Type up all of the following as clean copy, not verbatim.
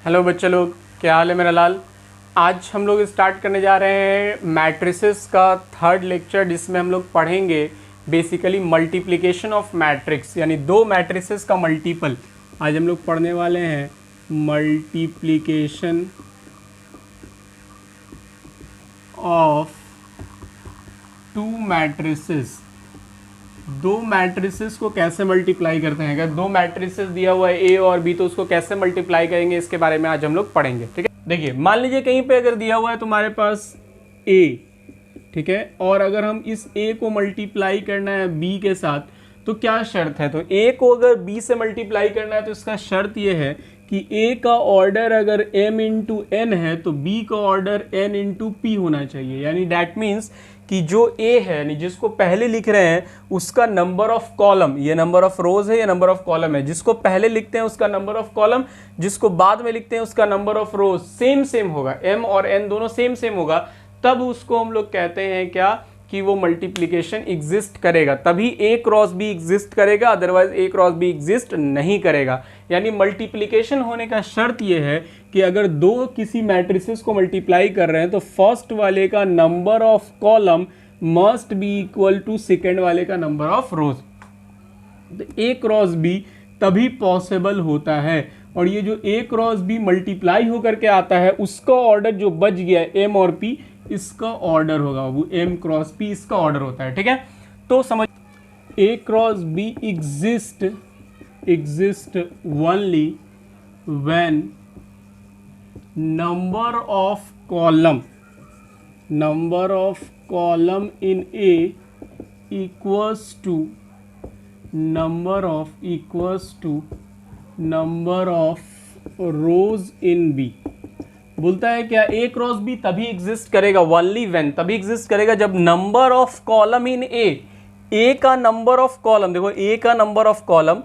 Hello बच्चे लोग, क्या हाल है मेरा लाल। आज हम लोग स्टार्ट करने जा रहे हैं मैट्रिसेस का थर्ड लेक्चर, जिसमें हम लोग पढ़ेंगे बेसिकली मल्टीप्लिकेशन ऑफ मैट्रिक्स, यानी दो मैट्रिसेस का मल्टीपल। आज हम लोग पढ़ने वाले हैं मल्टीप्लिकेशन ऑफ टू मैट्रिसेस। दो मैट्रिसेस को कैसे मल्टीप्लाई करते हैं। अगर दो मैट्रिसेस दिया हुआ है ए और बी, तो उसको कैसे मल्टीप्लाई करेंगे, इसके बारे में आज हम लोग पढ़ेंगे। ठीक है, देखिए मान लीजिए कहीं पे अगर दिया हुआ है तुम्हारे पास ए, ठीक है, और अगर हम इस ए को मल्टीप्लाई करना है बी के साथ, तो क्या शर्त है। तो ए को अगर बी से मल्टीप्लाई करना है तो इसका शर्त ये है कि ए का ऑर्डर अगर m इंटू एन है तो b का ऑर्डर n इंटू पी होना चाहिए। यानी डैट मीन्स कि जो a है, यानी जिसको पहले लिख रहे हैं उसका नंबर ऑफ कॉलम, ये नंबर ऑफ रोज है, ये नंबर ऑफ कॉलम है। जिसको पहले लिखते हैं उसका नंबर ऑफ कॉलम, जिसको बाद में लिखते हैं उसका नंबर ऑफ रोज सेम होगा, m और n दोनों सेम होगा, तब उसको हम लोग कहते हैं क्या कि वो मल्टीप्लिकेशन एग्जिस्ट करेगा। तभी a क्रॉस बी एग्जिस्ट करेगा, otherwise a cross be exist नहीं करेगा। यानी मल्टीप्लिकेशन होने का शर्त ये है कि अगर दो किसी मैट्रिसेस को मल्टीप्लाई कर रहे हैं तो फर्स्ट वाले का number of column must be equal to second वाले का नंबर ऑफ रोज। तो a क्रॉस बी तभी पॉसिबल होता है। और ये जो a क्रॉस बी मल्टीप्लाई होकर के आता है, उसका ऑर्डर जो बच गया m और p, इसका ऑर्डर होगा वो m क्रॉस p, इसका ऑर्डर होता है। ठीक है, तो समझ a cross b exist only when number of column in a equals to number of rows in b। बोलता है क्या a क्रॉस b तभी एग्जिस्ट करेगा, ओनली व्हेन, तभी एग्जिस्ट करेगा जब number of column in a का नंबर ऑफ कॉलम, देखो a का number of column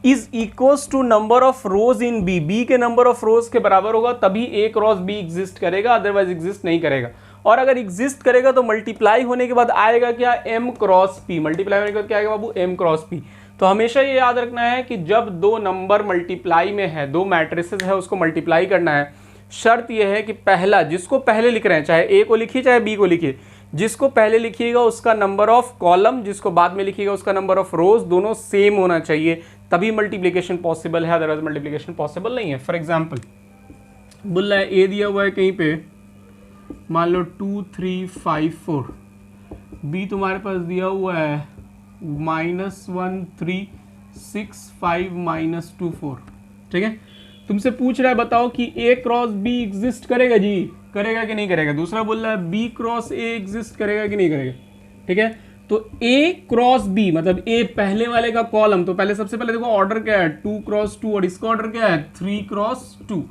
is equals to number of rows in b के नंबर ऑफ रोज के बराबर होगा, तभी a क्रॉस b एग्जिस्ट करेगा, अदरवाइज एग्जिस्ट नहीं करेगा। और अगर एग्जिस्ट करेगा तो मल्टीप्लाई होने के बाद आएगा क्या, m क्रॉस p। मल्टीप्लाई होने के बाद क्या आएगा बाबू, m क्रॉस p। तो हमेशा ये याद रखना है कि जब दो नंबर मल्टीप्लाई में है, दो मैट्रिसेस है, उसको मल्टीप्लाई करना है, शर्त यह है कि पहला, जिसको पहले लिख रहे हैं, चाहे a को लिखिए चाहे b को लिखिए, जिसको पहले लिखिएगा उसका नंबर ऑफ कॉलम, जिसको बाद में लिखिएगा उसका नंबर ऑफ रोज, दोनों सेम होना चाहिए, तभी मल्टीप्लिकेशन पॉसिबल है, अदरवाइज मल्टीप्लिकेशन पॉसिबल नहीं है। फॉर एग्जांपल बोल रहा है ए दिया हुआ है कहीं पे, मान लो 2 3 5 4, बी तुम्हारे पास दिया हुआ है -1 3 6 5 -2 4। ठीक है, तुमसे पूछ रहा है बताओ कि a क्रॉस b एग्जिस्ट करेगा जी, करेगा कि नहीं करेगा। दूसरा बोल रहा है b क्रॉस a एग्जिस्ट करेगा कि नहीं करेगा। ठीक है, तो a क्रॉस b मतलब a पहले वाले का कॉलम, तो पहले सबसे पहले देखो ऑर्डर क्या है, 2 क्रॉस 2, और इसका ऑर्डर क्या है, 3 क्रॉस 2।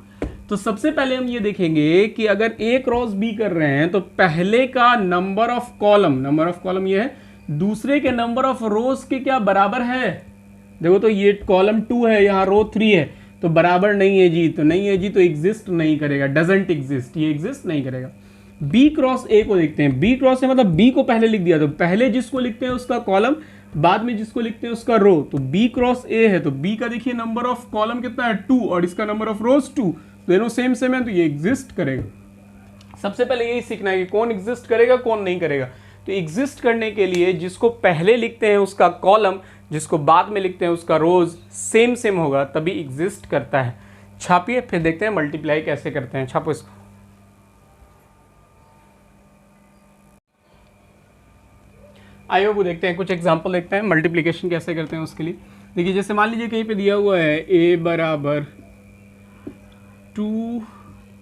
तो सबसे पहले हम ये देखेंगे कि अगर a क्रॉस b कर रहे हैं तो पहले का नंबर ऑफ कॉलम ये है, दूसरे के नंबर ऑफ रोज के क्या बराबर है। देखो तो ये कॉलम 2 है, यहाँ रो 3 है, तो बराबर नहीं है जी, तो नहीं है जी, तो एग्जिस्ट नहीं करेगा, डजंट एग्जिस्ट, ये एग्जिस्ट नहीं करेगा। b क्रॉस a को देखते हैं, b क्रॉस a मतलब b को पहले लिख दिया, तो पहले जिसको लिखते हैं उसका कॉलम, बाद में जिसको लिखते हैं उसका रो। तो b क्रॉस a है, तो b का देखिए नंबर ऑफ कॉलम कितना है 2, और इसका नंबर ऑफ रोज 2, दोनों सेम है, तो ये एग्जिस्ट करेगा। सबसे पहले यही सीखना है कि कौन एग्जिस्ट करेगा कौन नहीं करेगा। तो एग्जिस्ट करने के लिए जिसको पहले लिखते हैं उसका कॉलम, जिसको बाद में लिखते हैं उसका रोज सेम होगा, तभी एग्जिस्ट करता है। छापिए, फिर देखते हैं मल्टीप्लाई कैसे करते हैं। छापो इसको। आइए वो देखते हैं, कुछ एग्जांपल देखते हैं मल्टीप्लिकेशन कैसे करते हैं उसके लिए। देखिए जैसे मान लीजिए कहीं पे दिया हुआ है a बराबर 2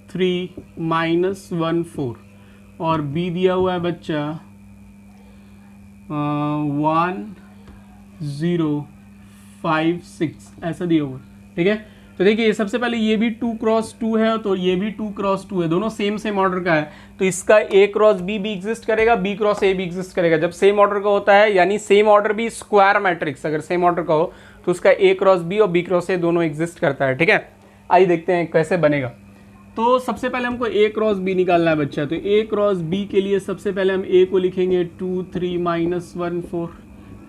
3 -1 4, और b दिया हुआ है बच्चा 1 0 5 6, ऐसा दिया हुआ है। ठीक है, तो देखिए सबसे पहले ये भी 2 क्रॉस 2 है, तो ये भी 2 क्रॉस 2 है, दोनों सेम ऑर्डर का है, तो इसका a क्रॉस b भी एग्जिस्ट करेगा, b क्रॉस a भी एग्जिस्ट करेगा। जब सेम ऑर्डर का होता है, यानी सेम ऑर्डर भी स्क्वायर मैट्रिक्स अगर सेम ऑर्डर का हो, तो उसका a क्रॉस b और b क्रॉस a दोनों एग्जिस्ट करता है। ठीक है, आइए देखते हैं कैसे बनेगा। तो सबसे पहले हमको a क्रॉस b निकालना है बच्चा, तो a क्रॉस b के लिए सबसे पहले हम a को लिखेंगे 2 3 -1 4,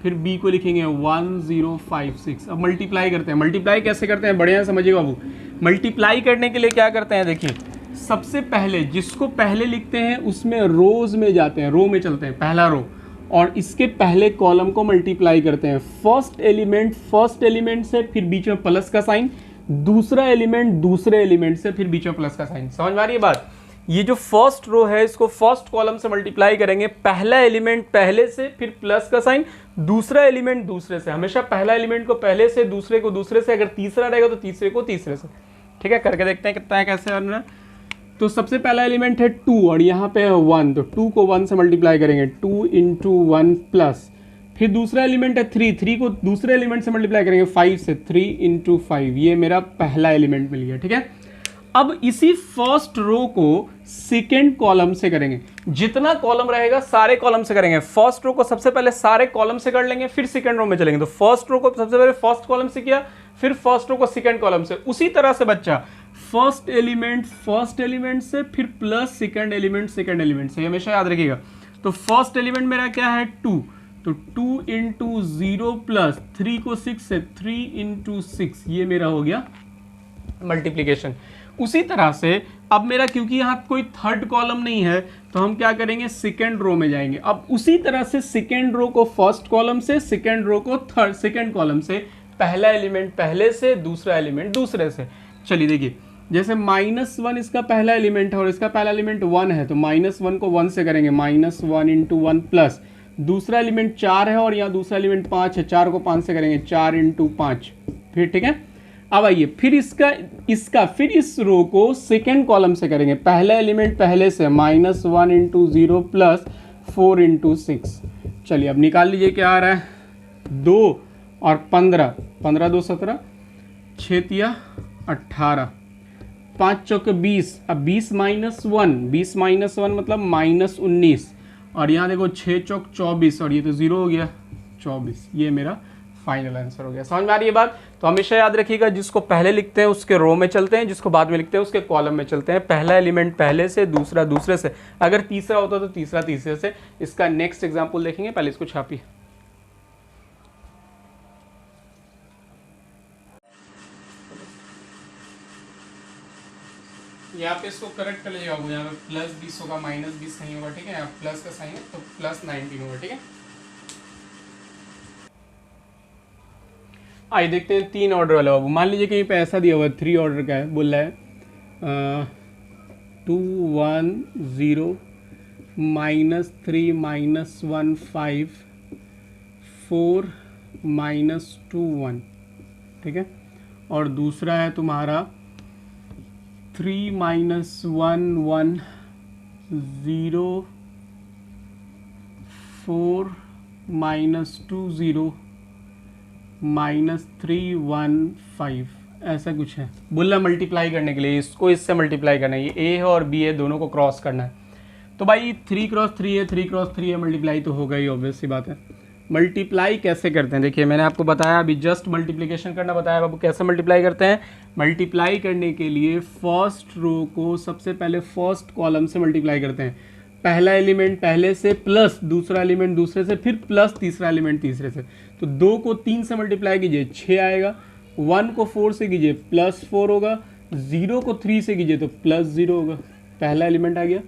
फिर बी को लिखेंगे 1056। अब मल्टीप्लाई करते हैं। मल्टीप्लाई कैसे करते हैं बढ़िया समझिएगा बाबू। मल्टीप्लाई करने के लिए क्या करते हैं, देखिए सबसे पहले जिसको पहले लिखते हैं उसमें रोज में जाते हैं, रो में चलते हैं, पहला रो, और इसके पहले कॉलम को मल्टीप्लाई करते हैं। फर्स्ट एलिमेंट से फिर बीच में प्लस का साइन, दूसरा एलिमेंट दूसरे एलिमेंट से फिर बीच में प्लस का साइन। समझ में आ रही है बात। ये जो फर्स्ट रो है इसको फर्स्ट कॉलम से मल्टीप्लाई करेंगे, पहला एलिमेंट पहले से फिर प्लस का साइन, दूसरा एलिमेंट दूसरे से। हमेशा पहला एलिमेंट को पहले से, दूसरे को दूसरे से, अगर तीसरा रहेगा तो तीसरे को तीसरे से। ठीक है, करके देखते हैं कितना है, कैसे करना। तो सबसे पहला एलिमेंट है 2 और यहाँ पे है 1, तो 2 को 1 से मल्टीप्लाई करेंगे, 2 × 1 प्लस। फिर दूसरा एलिमेंट है 3 को दूसरे एलिमेंट से मल्टीप्लाई करेंगे 5 से, 3 × 5। ये मेरा पहला एलिमेंट मिल गया। ठीक है, अब इसी फर्स्ट रो को सेकेंड कॉलम से करेंगे। जितना कॉलम रहेगा सारे कॉलम से करेंगे। फर्स्ट रो को सबसे पहले सारे कॉलम से कर लेंगे, फिर सेकेंड रो में चलेंगे। तो फर्स्ट रो को सबसे पहले फर्स्ट कॉलम से किया, फिर फर्स्ट रो को सेकेंड कॉलम से। उसी तरह से बच्चा फर्स्ट एलिमेंट से, फिर प्लस सेकेंड एलिमेंट से, हमेशा याद रखिएगा। तो फर्स्ट एलिमेंट मेरा क्या है 2, तो 2 × 0 प्लस 3 को 6 से, 3 × 6, ये मेरा हो गया मल्टीप्लीकेशन। उसी तरह से अब मेरा क्योंकि यहाँ कोई थर्ड कॉलम नहीं है तो हम क्या करेंगे, सेकेंड रो में जाएंगे। अब उसी तरह से सेकेंड रो को फर्स्ट कॉलम से, सेकेंड रो को थर्ड सेकेंड कॉलम से, पहला एलिमेंट पहले से, दूसरा एलिमेंट दूसरे से। चलिए देखिए, जैसे -1 इसका पहला एलिमेंट है और इसका पहला एलिमेंट 1 है, तो -1 को 1 से करेंगे, -1 × 1 प्लस। दूसरा एलिमेंट 4 है और यहाँ दूसरा एलिमेंट 5 है, 4 को 5 से करेंगे, 4 × 5। फिर ठीक है, अब आइए फिर फिर इस रो को सेकेंड कॉलम से करेंगे। पहला एलिमेंट पहले से, -1 × 0 प्लस 4 × 6। चलिए अब निकाल लीजिए क्या आ रहा है, 2 और 15, 15 2 17, 6 तिया 18, 5 चौके 20। अब 20 - 1 मतलब -19, और यहाँ देखो 6 चौक 24, और ये तो 0 हो गया 24। ये मेरा फाइनल आंसर हो गया। समझ में आ रही है बात। तो हमेशा याद रखिएगा, जिसको पहले लिखते हैं उसके रो में चलते हैं, जिसको बाद में लिखते हैं उसके कॉलम में चलते हैं। पहला एलिमेंट पहले से, दूसरा दूसरे से, अगर तीसरा होता तो तीसरा तीसरे से। इसका नेक्स्ट एग्जांपल देखेंगे, पहले इसको छापिए। यहाँ पे इसको करेक्ट कर लीजिएगा, यहाँ पे +20 होगा, -20 नहीं होगा। ठीक है, यहाँ प्लस का साइन है तो +19 होगा। ठीक है, आइए देखते हैं 3 ऑर्डर वाला बाबू। मान लीजिए कहीं पे ऐसा दिया हुआ है 3 ऑर्डर का है, बोल रहा है 2 1 0 -3 -1 5 4 -2 1। ठीक है, और दूसरा है तुम्हारा 3 -1 1 0 4 -2 0 -3 1 5, ऐसा कुछ है। बोला मल्टीप्लाई करने के लिए, इसको इससे मल्टीप्लाई करना है। ये ए है और बी है, दोनों को क्रॉस करना है। तो भाई 3 × 3 है, 3 × 3 है, मल्टीप्लाई तो होगा ही, ऑब्वियस सी बात है। मल्टीप्लाई कैसे करते हैं, देखिए मैंने आपको बताया, अभी जस्ट मल्टीप्लिकेशन करना बताया बाबू। कैसे मल्टीप्लाई करते हैं, मल्टीप्लाई करने के लिए फर्स्ट रो को सबसे पहले फर्स्ट कॉलम से मल्टीप्लाई करते हैं। पहला एलिमेंट पहले से, प्लस दूसरा एलिमेंट दूसरे से, फिर प्लस तीसरा एलिमेंट तीसरे से। तो 2 को 3 से मल्टीप्लाई कीजिए, 6 आएगा। 1 को 4 से कीजिए, +4 होगा। 0 को 3 से कीजिए तो +0 होगा। पहला एलिमेंट आ गया।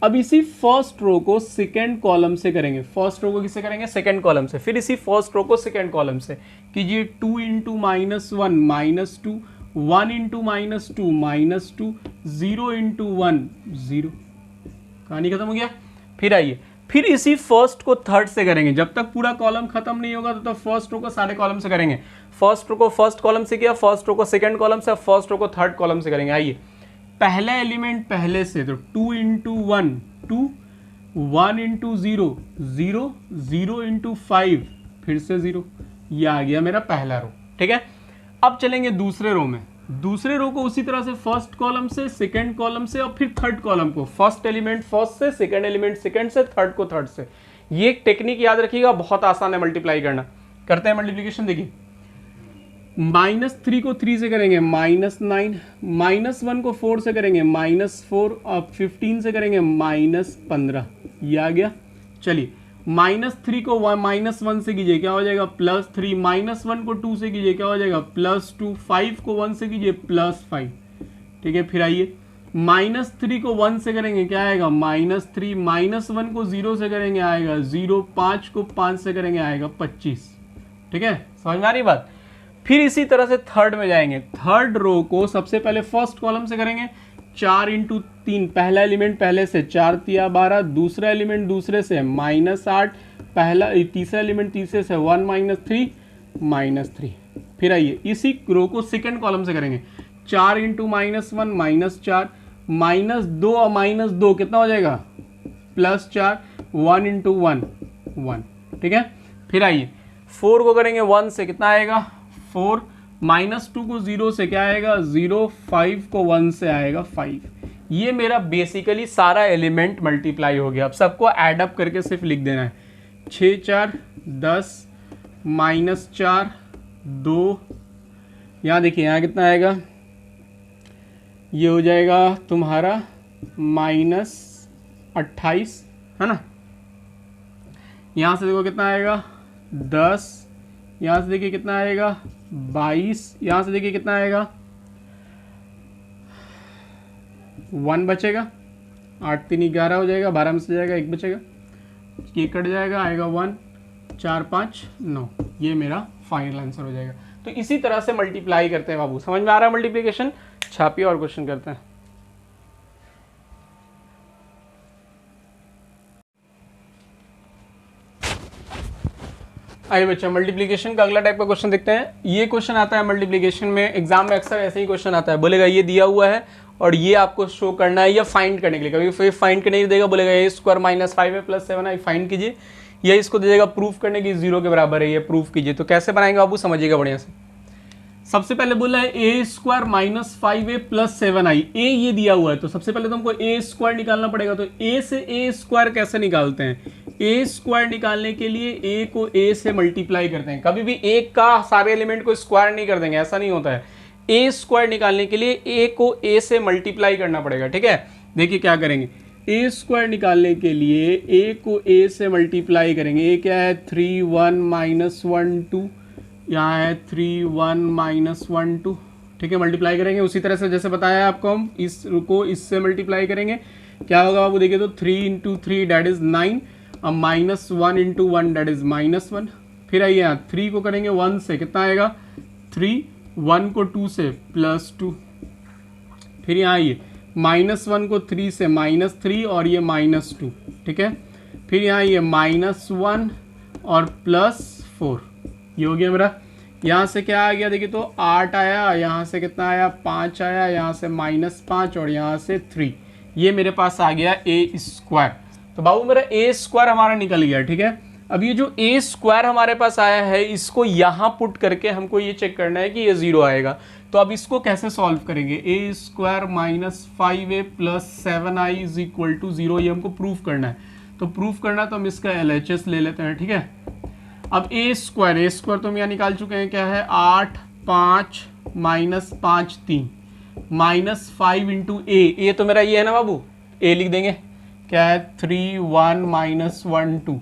अब इसी फर्स्ट रो को सेकेंड कॉलम से करेंगे। फर्स्ट रो को किससे करेंगे, सेकेंड कॉलम से। फिर इसी फर्स्ट रो को सेकेंड कॉलम से कीजिए। 2 × -1 -2, 1 × -2 -2, 0 × 1 0। कहानी खत्म हो गया। फिर आइए, फिर इसी फर्स्ट को थर्ड से करेंगे। जब तक पूरा कॉलम खत्म नहीं होगा तब तक फर्स्ट रो को सारे कॉलम से करेंगे। फर्स्ट रो को फर्स्ट कॉलम से किया, फर्स्ट रो को सेकंड कॉलम से, फर्स्ट रो को थर्ड कॉलम से करेंगे। आइए, पहला एलिमेंट पहले से, तो 2 × 1 2, 1 × 0 0, 0 × 5 फिर से 0। ये आ गया मेरा पहला रो। ठीक है, अब चलेंगे दूसरे रो में। दूसरे रो को उसी तरह से फर्स्ट कॉलम से, सेकंड कॉलम से, और फिर थर्ड कॉलम को। फर्स्ट एलिमेंट फर्स्ट से, सेकंड एलिमेंट सेकंड से, थर्ड को थर्ड से। ये एक टेक्निक याद रखिएगा, बहुत आसान है मल्टीप्लाई करना। करते हैं मल्टीप्लिकेशन। देखिए, -3 को 3 से करेंगे, -9, -1 को 4 से करेंगे, -4, और 15 से करेंगे, -15। ये आ गया। चलिए, -3 को -1 से कीजिए क्या हो जाएगा +3, -1 को 2 से कीजिए क्या हो जाएगा +2, 5 को 1 से कीजिए +5। ठीक है, फिर आइए -3 को 1 से करेंगे क्या आएगा -3, -1 को 0 से करेंगे आएगा 0, 5 को 5 से करेंगे आएगा 25। ठीक है, समझ में आ रही बात। फिर इसी तरह से थर्ड में जाएंगे, थर्ड रो को सबसे पहले फर्स्ट कॉलम से करेंगे 4 × 3, पहला एलिमेंट पहले से 4 × 12, दूसरा एलिमेंट दूसरे से -8, पहला तीसरा एलिमेंट तीसरे से 1 - 3 -3। फिर आइए इसी रो को सेकंड कॉलम से करेंगे 4 × -1 -4, -2 और -2 कितना हो जाएगा +4, 1 × 1 1। ठीक है, फिर आइए 4 को करेंगे 1 से कितना आएगा 4, -2 को 0 से क्या आएगा 0, 5 को 1 से आएगा 5। ये मेरा बेसिकली सारा एलिमेंट मल्टीप्लाई हो गया। अब सबको ऐड अप करके सिर्फ लिख देना है 6 × 4 = 10, -4 2, यहाँ देखिए यहाँ कितना आएगा, ये हो जाएगा तुम्हारा -28 है ना। यहाँ से देखो कितना आएगा 10, यहाँ से देखिए कितना आएगा 22, यहाँ से देखिए कितना आएगा 1 बचेगा, 8 × 3 = 11 हो जाएगा, 12 में से जाएगा 1 बचेगा, ये कट जाएगा आएगा 1, 4 5 9। ये मेरा फाइनल आंसर हो जाएगा। तो इसी तरह से मल्टीप्लाई करते हैं बाबू, समझ में आ रहा है मल्टीप्लिकेशन। छापिए और क्वेश्चन करते हैं। आइए बच्चा मल्टीप्लिकेशन का अगला टाइप का क्वेश्चन देखते हैं। ये क्वेश्चन आता है मल्टीप्लिकेशन में, एग्जाम में अक्सर ऐसे ही क्वेश्चन आता है, बोलेगा ये दिया हुआ है और ये आपको शो करना है या फाइंड करने के लिए। कभी फिर फाइंड करने देगा, बोलेगा a² - 5a + 7i फाइंड कीजिए, या इसको दे देगा प्रूफ करने की 0 के बराबर है, ये प्रूफ कीजिए। तो कैसे बनाएंगे बाबू समझिएगा बढ़िया से। सबसे पहले बोला है a² - 5a + 7i। a ये दिया हुआ है तो सबसे पहले तो हमको a² निकालना पड़ेगा। तो a से a² कैसे निकालते हैं, a² निकालने के लिए a को a से मल्टीप्लाई करते हैं। कभी भी एक का सारे एलिमेंट को स्क्वायर नहीं कर देंगे, ऐसा नहीं होता है। a² निकालने के लिए a को a से मल्टीप्लाई करना पड़ेगा। ठीक है, देखिए क्या करेंगे, a² निकालने के लिए a को a से मल्टीप्लाई करेंगे। a क्या है 3 1 -1 2, यहाँ है 3 1 -1 2। ठीक है, मल्टीप्लाई करेंगे उसी तरह से जैसे बताया आपको, हम इसको इससे मल्टीप्लाई करेंगे। क्या होगा बाबू देखिए, तो 3 × 3 दैट इज 9, अब -1 × 1 दैट इज -1। फिर आइए यहाँ 3 को करेंगे 1 से कितना आएगा 3, 1 को 2 से +2। फिर यहाँ आइए -1 को 3 से -3 और ये -2। ठीक है, फिर यहाँ ये -1 और +4, ये हो गया मेरा। यहाँ से क्या आ गया देखिए, तो 8 आया, यहाँ से कितना आया 5 आया, यहाँ से -5 और यहाँ से 3। ये मेरे पास आ गया a²। तो बाबू मेरा a² हमारा निकल गया। ठीक है, अब ये जो a² हमारे पास आया है, इसको यहाँ पुट करके हमको ये चेक करना है कि ये 0 आएगा। तो अब इसको कैसे सॉल्व करेंगे, a² - 5a + 7i = 0, ये हमको प्रूफ करना है। तो प्रूफ करना तो हम इसका LHS ले लेते हैं। ठीक है, अब a² तो हम यहाँ निकाल चुके हैं, क्या है 8 5 -5 3 -5 × a तो मेरा ये है ना बाबू, a लिख देंगे, क्या है 3 1 -1 2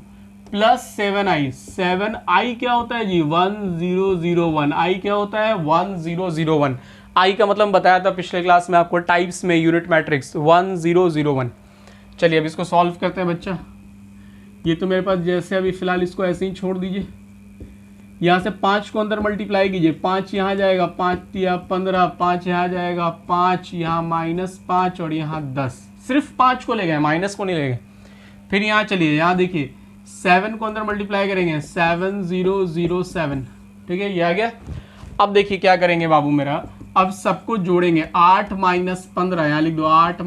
+ 7i। 7i क्या होता है जी 1001, i क्या होता है 1001। i का मतलब बताया था पिछले क्लास में आपको टाइप्स में, यूनिट मैट्रिक्स 1001। चलिए अब इसको सॉल्व करते हैं बच्चा। ये तो मेरे पास जैसे अभी फिलहाल इसको ऐसे ही छोड़ दीजिए। यहाँ से 5 को अंदर मल्टीप्लाई कीजिए, 5 यहाँ जाएगा, 5 × 15, 5 यहाँ जाएगा, 5 यहाँ -5 और यहाँ 10। सिर्फ 5 को ले गए, माइनस को नहीं ले गए। फिर यहाँ चलिए, यहाँ देखिए 7 को अंदर मल्टीप्लाई करेंगे, 7007। ठीक है, ये आ गया। अब देखिए क्या करेंगे बाबू मेरा, अब सबको जोड़ेंगे, 8 - 15, यहाँ लिख दो 8 -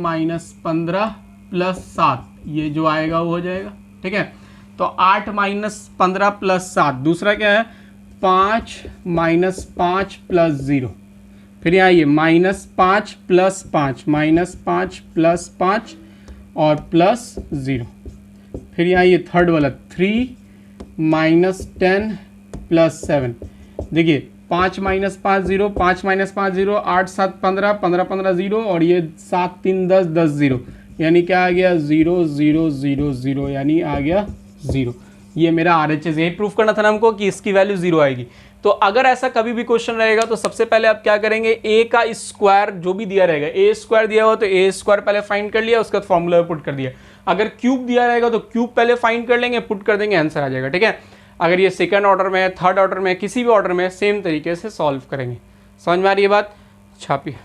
15 + 7, ये जो आएगा वो हो जाएगा। ठीक है, तो 8 - 15 + 7, दूसरा क्या है 5 - 5 + 0। फिर यहाँ ये -5 + 5, -5 + 5 और +0। फिर यहाँ ये थर्ड वाला 3 - 10 + 7। देखिए 5 - 5 0, 5 - 5 0, 8 7 15, 15 15 0 और ये 7 3 10 10 0, यानी क्या आ गया 0 0 0 0, यानी आ गया 0। ये मेरा RHS, यही प्रूफ करना था ना हमको कि इसकी वैल्यू 0 आएगी। तो अगर ऐसा कभी भी क्वेश्चन रहेगा तो सबसे पहले आप क्या करेंगे, a का स्क्वायर जो भी दिया रहेगा, a स्क्वायर दिया हुआ तो a स्क्वायर पहले फाइंड कर लिया, उसके बाद फॉर्मूला पुट कर दिया। अगर क्यूब दिया रहेगा तो क्यूब पहले फाइंड कर लेंगे, पुट कर देंगे, आंसर आ जाएगा। ठीक है, अगर ये सेकंड ऑर्डर में है, थर्ड ऑर्डर में, किसी भी ऑर्डर में, सेम तरीके से सॉल्व करेंगे। समझ में आ रही है बात? छापिए।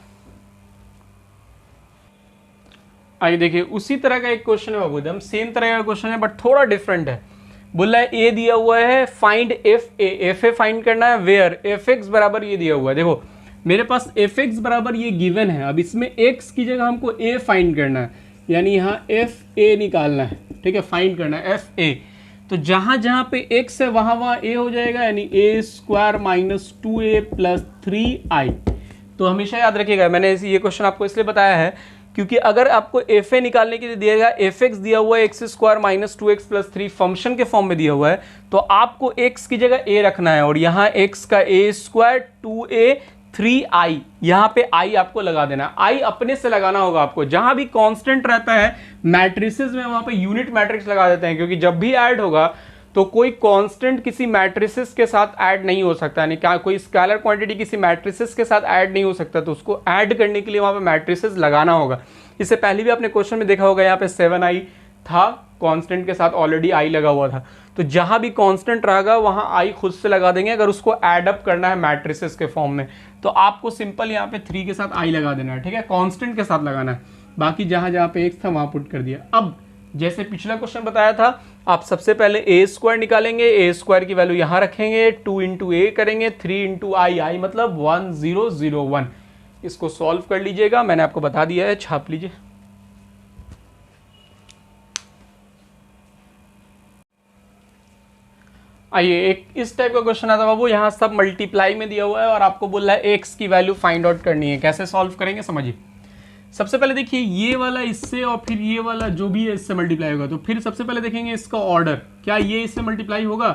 आइए देखिए, उसी तरह का एक क्वेश्चन है बाबू, एकदम सेम तरह का क्वेश्चन है बट थोड़ा डिफरेंट है। बोल रहा है ए दिया हुआ है, फाइंड एफ ए फाइंड करना है, वेयर एफ एक्स बराबर ये दिया हुआ है। देखो मेरे पास एफ एक्स बराबर ये गिवन है, अब इसमें एक्स की जगह हमको ए फाइंड करना है, यानी यहाँ एफ ए निकालना है। ठीक है, फाइंड करना है एफ ए। तो जहाँ जहाँ पे एक्स है वहाँ वहाँ ए हो जाएगा, यानी ए square minus 2a plus 3i। तो हमेशा याद रखिएगा, मैंने ये क्वेश्चन आपको इसलिए बताया है क्योंकि अगर आपको एफ ए निकालने के लिए दिएगा, एफ एक्स दिया हुआ है x square minus 2x plus 3 function के फॉर्म में दिया हुआ है, तो आपको एक्स की जगह ए रखना है और यहाँ एक्स का ए स्क्वायर 2a 3i, यहाँ पे i आपको लगा देना। i अपने से लगाना होगा आपको, जहां भी कांस्टेंट रहता है मैट्रिसेस में वहां पे यूनिट मैट्रिक्स लगा देते हैं, क्योंकि जब भी ऐड होगा तो कोई कांस्टेंट किसी मैट्रिसेस के साथ ऐड नहीं हो सकता, यानी क्या कोई स्केलर क्वांटिटी किसी मैट्रिसेस के साथ ऐड नहीं हो सकता, तो उसको ऐड करने के लिए वहां पे मैट्रिसेस लगाना होगा। इससे पहले भी आपने क्वेश्चन में देखा होगा, यहाँ पे 7i था, कांस्टेंट के साथ ऑलरेडी i लगा हुआ था। तो जहां भी कांस्टेंट रहेगा वहां i खुद से लगा देंगे, अगर उसको ऐड अप करना है मैट्रिसेस के फॉर्म में, तो आपको सिंपल यहाँ पे 3 के साथ i लगा देना है। ठीक है, कांस्टेंट के साथ लगाना है, बाकी जहां जहां पे x था वहां पुट कर दिया। अब जैसे पिछला क्वेश्चन बताया था, आप सबसे पहले ए स्क्वायर निकालेंगे, ए स्क्वायर की वैल्यू यहां रखेंगे, 2 इंटू ए करेंगे, 3 इंटू आई मतलब 1001। इसको सॉल्व कर लीजिएगा, मैंने आपको बता दिया है, छाप लीजिए। आइए, एक इस टाइप का क्वेश्चन आता बाबू, यहाँ सब मल्टीप्लाई में दिया हुआ है और आपको बोल रहा है एक्स की वैल्यू फाइंड आउट करनी है। कैसे सॉल्व करेंगे समझिए। सबसे पहले देखिए, ये वाला इससे और फिर ये वाला जो भी है इससे मल्टीप्लाई होगा, तो फिर सबसे पहले देखेंगे इसका ऑर्डर, क्या ये इससे मल्टीप्लाई होगा?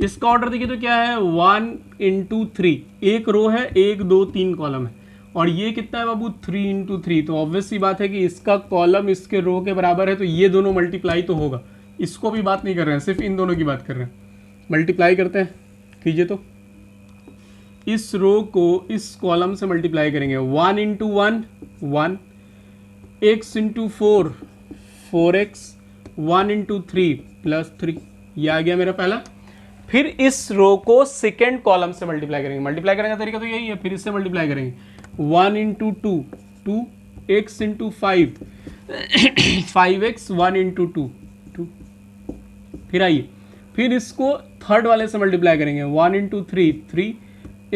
इसका ऑर्डर देखिए तो क्या है, 1 इंटू 3, एक रो है, 1 2 3 कॉलम है, और ये कितना है बाबू 3 इंटू 3, तो ऑब्वियस सी बात है कि इसका कॉलम इसके रो के बराबर है, तो ये दोनों मल्टीप्लाई तो होगा। इसको भी बात नहीं कर रहे हैं, सिर्फ इन दोनों की बात कर रहे हैं। मल्टीप्लाई करते हैं, कीजिए। तो इस रो को इस कॉलम से मल्टीप्लाई करेंगे, 1 into 1 1, x into 4 4x, 1 into 3 plus 3, ये आ गया मेरा पहला। फिर इस रो को सेकेंड कॉलम से मल्टीप्लाई करेंगे, मल्टीप्लाई करने का तरीका तो यही है, फिर इससे मल्टीप्लाई करेंगे, 1 into 2 2, x into 5 5x, 1 into 2 2। फिर आइए, फिर इसको थर्ड वाले से मल्टीप्लाई करेंगे, 1 into 3 3,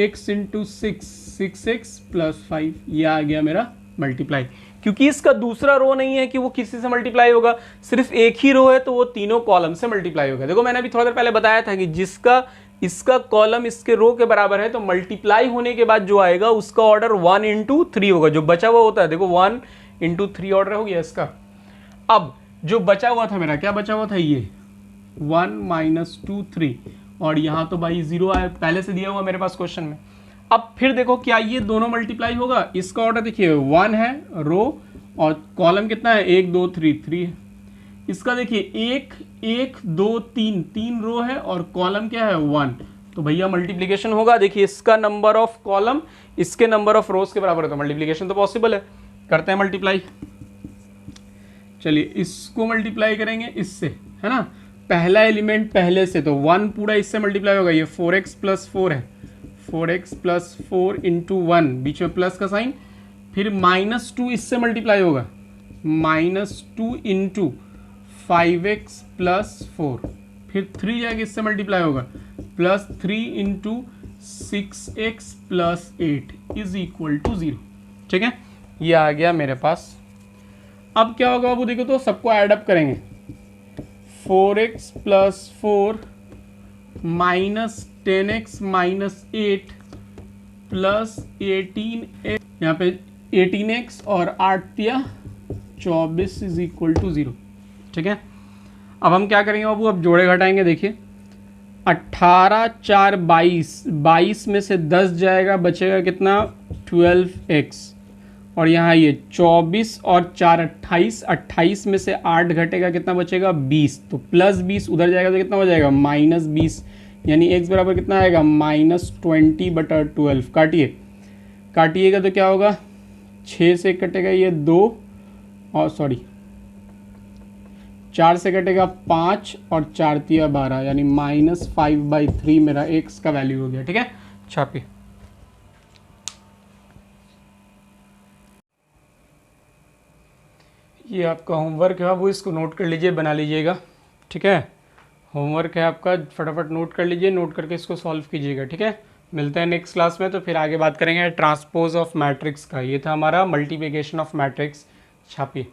x into 6 6x plus 5, ये आ गया मेरा मल्टीप्लाई। क्योंकि इसका दूसरा रो नहीं है कि वो किसी से मल्टीप्लाई होगा, सिर्फ एक ही रो है, तो वो तीनों कॉलम से मल्टीप्लाई होगा। देखो मैंने अभी थोड़ा देर पहले बताया था कि जिसका इसका कॉलम इसके रो के बराबर है, तो मल्टीप्लाई होने के बाद जो आएगा उसका ऑर्डर 1 इंटू 3 होगा, जो बचा हुआ होता है। देखो 1 इंटू 3 ऑर्डर हो गया इसका। अब जो बचा हुआ था मेरा, क्या बचा हुआ था, ये 1 माइनस 2 3, और यहाँ तो भाई 0 आया, पहले से दिया हुआ मेरे पास क्वेश्चन में। अब फिर देखो क्या ये दोनों मल्टीप्लाई होगा? इसका ऑर्डर देखिए 1 है रो, और कॉलम कितना है, 1 2 3 3 है। इसका देखिए 1 1 2 3 3 रो है, और कॉलम क्या है 1, तो भैया मल्टीप्लीकेशन होगा। देखिए इसका नंबर ऑफ कॉलम इसके नंबर ऑफ रोज के बराबर है, तो मल्टीप्लीकेशन तो पॉसिबल है। करते हैं मल्टीप्लाई। चलिए इसको मल्टीप्लाई करेंगे इससे, है ना, पहला एलिमेंट पहले से, तो 1 पूरा इससे मल्टीप्लाई होगा, ये 4x प्लस 4 है, 4x प्लस 4 इंटू 1, बीच में प्लस का साइन, फिर -2 इससे मल्टीप्लाई होगा, -2 इंटू 5x प्लस 4, फिर 3 जाएगा इससे मल्टीप्लाई होगा, plus 3 into 6x plus 8 is equal to 0। ठीक है, ये आ गया मेरे पास। अब क्या होगा बाबू, देखो तो सबको ऐड अप करेंगे, 4x plus 4 minus 10x minus 8 plus 18x, यहाँ पे 18x और 8 दिया 24 इज इक्वल टू 0। ठीक है, अब हम क्या करेंगे बाबू, अब जोड़े घटाएंगे। देखिए 18 4 22, 22 में से 10 जाएगा, बचेगा कितना 12x, और यहाँ ये 24 और 4 28, 28 में से 8 घटेगा कितना बचेगा 20, तो प्लस 20 उधर जाएगा तो कितना हो जाएगा माइनस 20, यानी x बराबर कितना आएगा -20/12। काटिएगा तो क्या होगा 6 से कटेगा ये 2 और सॉरी 4 से कटेगा 5 और 4 तिया 12, यानी -5/3 मेरा x का वैल्यू हो गया। ठीक है, छापिए। ये आपका होमवर्क है, वो इसको नोट कर लीजिए, बना लीजिएगा। ठीक है, होमवर्क है आपका, फटाफट नोट कर लीजिए, नोट करके इसको सॉल्व कीजिएगा। ठीक है, मिलते हैं नेक्स्ट क्लास में, तो फिर आगे बात करेंगे ट्रांसपोज ऑफ मैट्रिक्स का। ये था हमारा मल्टीप्लिकेशन ऑफ मैट्रिक्स। छापिए।